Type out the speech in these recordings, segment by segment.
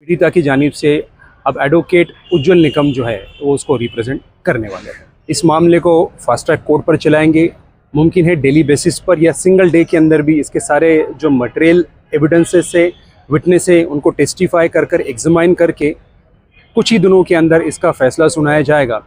पीड़िता की जानिब से अब एडवोकेट उज्जवल निकम जो है वो उसको रिप्रेजेंट करने वाले हैं। इस मामले को फास्ट ट्रैक कोर्ट पर चलाएंगे। मुमकिन है डेली बेसिस पर या सिंगल डे के अंदर भी इसके सारे जो मटेरियल एविडेंसेस से विटनेस है उनको टेस्टिफाई कर एग्जामाइन करके कुछ ही दिनों के अंदर इसका फैसला सुनाया जाएगा।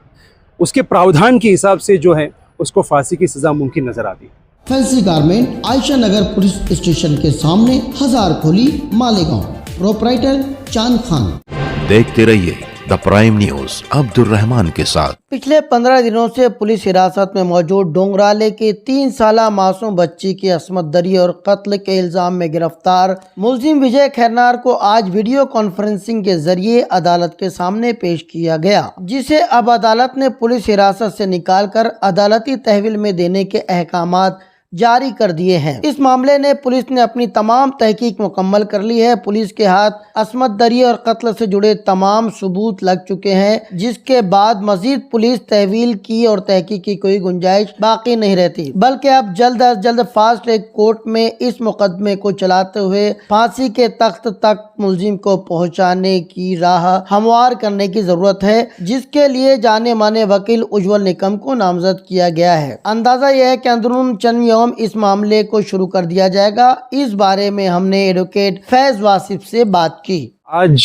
उसके प्रावधान के हिसाब से जो है उसको फांसी की सज़ा मुमकिन नज़र आती है। फैंसी गारमेंट आयशा नगर पुलिस स्टेशन के सामने, हजारखोली, मालेगांव। प्रोपराइटर चांद खान। देखते रहिए the prime news Abdul Rahman के साथ। पिछले 15 दिनों से पुलिस हिरासत में मौजूद डोंगराले की 3 साला मासूम बच्ची की असमत दरी और कत्ल के इल्जाम में गिरफ्तार मुलजिम विजय खैरनार को आज वीडियो कॉन्फ्रेंसिंग के जरिए अदालत के सामने पेश किया गया, जिसे अब अदालत ने पुलिस हिरासत से निकालकर अदालती तहवील में देने के अहकामात जारी कर दिए हैं। इस मामले ने पुलिस ने अपनी तमाम तहकीक मुकम्मल कर ली है। पुलिस के हाथ असमत दरी और कत्ल से जुड़े तमाम सबूत लग चुके हैं, जिसके बाद मजीद पुलिस तहवील की और तहकीक की कोई गुंजाइश बाकी नहीं रहती, बल्कि अब जल्द अज जल्द फास्ट ट्रैक कोर्ट में इस मुकदमे को चलाते हुए फांसी के तख्त तक मुलजिम को पहुँचाने की राह हमवार करने की जरूरत है, जिसके लिए जाने माने वकील उज्जवल निकम को नामजद किया गया है। अंदाजा यह है कि अंदरून चंद इस मामले को शुरू कर दिया जाएगा। इस बारे में हमने एडवोकेट फैज वासिफ से बात की। आज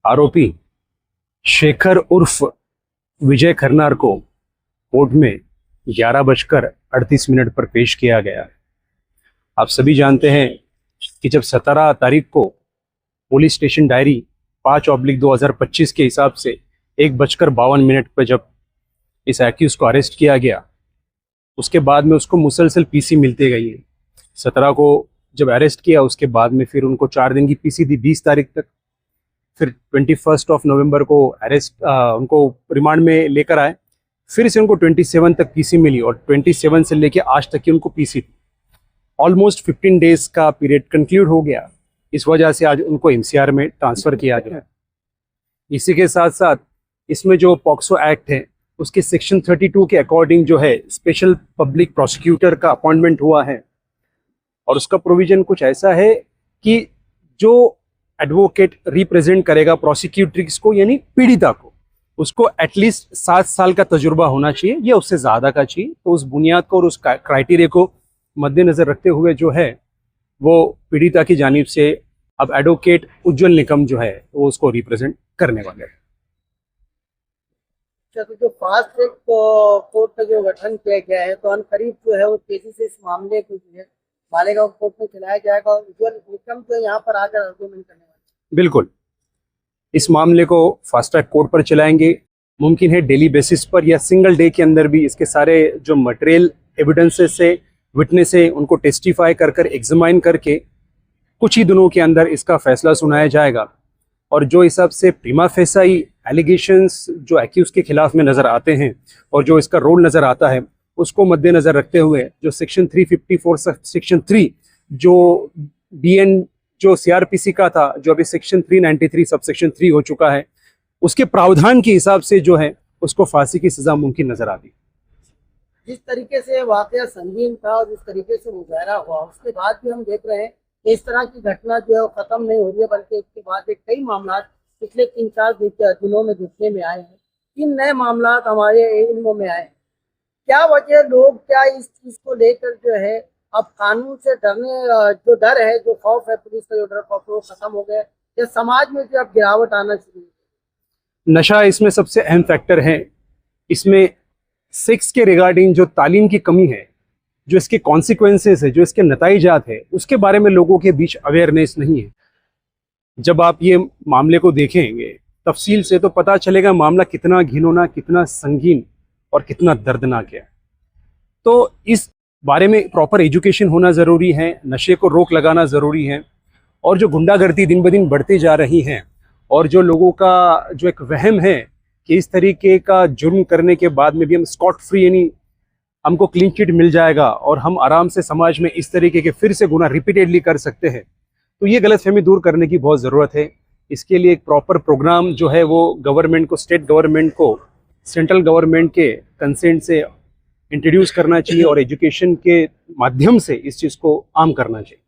आरोपी शेखर उर्फ विजय खैरनार को कोर्ट में 11:38 पर पेश किया गया है। आप सभी जानते हैं कि जब 17 तारीख को पुलिस स्टेशन डायरी 5/2025 के हिसाब से 1:52 पर जब इस एक्यूज को अरेस्ट किया गया, उसके बाद में उसको मुसलसल पीसी मिलते गई है। 17 को जब अरेस्ट किया, उसके बाद में फिर उनको 4 दिन की पीसी दी 20 तारीख तक। फिर 21 नवंबर को उनको रिमांड में लेकर आए, फिर से उनको 27 तक पीसी मिली और 27 से लेके आज तक की उनको पीसी थी। ऑलमोस्ट 15 डेज का पीरियड कंक्लूड हो गया। इस वजह से आज उनको MCR में ट्रांसफ़र किया गया। इसी के साथ साथ इसमें जो पॉक्सो एक्ट है उसके सेक्शन 32 के अकॉर्डिंग जो है स्पेशल पब्लिक प्रोसिक्यूटर का अपॉइंटमेंट हुआ है, और उसका प्रोविजन कुछ ऐसा है कि जो एडवोकेट रिप्रेजेंट करेगा प्रोसिक्यूट्रिक्स को यानी पीड़िता को, उसको एटलीस्ट 7 साल का तजुर्बा होना चाहिए या उससे ज़्यादा का चाहिए। तो उस बुनियाद को और उस क्राइटेरिया को मद्देनज़र रखते हुए जो है वो पीड़िता की जानिब से अब एडवोकेट उज्जवल निकम जो है वो उसको रिप्रेजेंट करने वाले हैं। तो जो फास्ट ट्रैक कोर्ट का जो गठन किया गया है, तो अनकरीब जो है वो तेजी से इस मामले को जो है मालेगांव कोर्ट में चलाया जाएगा और उज्जवल निकम तो यहाँ पर आकर आर्गूमेंट करने वाले। बिल्कुल, इस मामले को फास्ट ट्रैक कोर्ट पर चलाएंगे। मुमकिन है डेली बेसिस पर या सिंगल डे के अंदर भी इसके सारे जो मटेरियल एविडेंसेस से विटनेस है उनको टेस्टिफाई कर एग्जामाइन करके कुछ ही दिनों के अंदर इसका फैसला सुनाया जाएगा। और जो हिसाब से प्रीमा फेसाई एलिगेशंस जो एक्यूज के खिलाफ में नज़र आते हैं और जो इसका रोल नज़र आता है, उसको मद्देनज़र रखते हुए जो सेक्शन 354 सेक्शन 3 जो BN जो CRPC का था, जो अभी सेक्शन 393 सब सेक्शन 3 हो चुका है, उसके प्रावधान के हिसाब से जो है उसको फांसी की सज़ा मुमकिन नज़र आती। जिस तरीके से वाक़या संगीन था और जिस तरीके से मुजाहरा हुआ, उसके बाद भी हम देख रहे हैं इस तरह की घटना जो है वो ख़त्म नहीं हो रही है, बल्कि इसके बाद एक कई मामला पिछले 3-4 दिनों में देखने में आए हैं। 3 नए मामला हमारे इल्म में आए हैं। क्या वजह, लोग क्या इस चीज़ को लेकर जो है अब कानून से डरने, जो डर है, जो खौफ है, पुलिस का जो डर खौफ है वो ख़त्म हो गया या समाज में जो अब गिरावट आना शुरू हुई? नशा इसमें सबसे अहम फैक्टर है। इसमें सेक्स के रिगार्डिंग जो तालीम की कमी है, जो इसके कॉन्सिक्वेंसेस है, जो इसके नतीजात है, उसके बारे में लोगों के बीच अवेयरनेस नहीं है। जब आप ये मामले को देखेंगे तफसील से तो पता चलेगा मामला कितना घिनौना, कितना संगीन और कितना दर्दनाक है। तो इस बारे में प्रॉपर एजुकेशन होना ज़रूरी है, नशे को रोक लगाना ज़रूरी है। और जो गुंडागर्दी दिन ब दिन बढ़ती जा रही हैं और जो लोगों का जो एक वहम है कि इस तरीके का जुर्म करने के बाद में भी हम स्कॉट फ्री यानी हमको क्लीन चिट मिल जाएगा और हम आराम से समाज में इस तरीके के फिर से गुनाह रिपीटेडली कर सकते हैं, तो ये गलतफहमी दूर करने की बहुत ज़रूरत है। इसके लिए एक प्रॉपर प्रोग्राम जो है वो गवर्नमेंट को, स्टेट गवर्नमेंट को सेंट्रल गवर्नमेंट के कंसेंट से इंट्रोड्यूस करना चाहिए और एजुकेशन के माध्यम से इस चीज़ को आम करना चाहिए।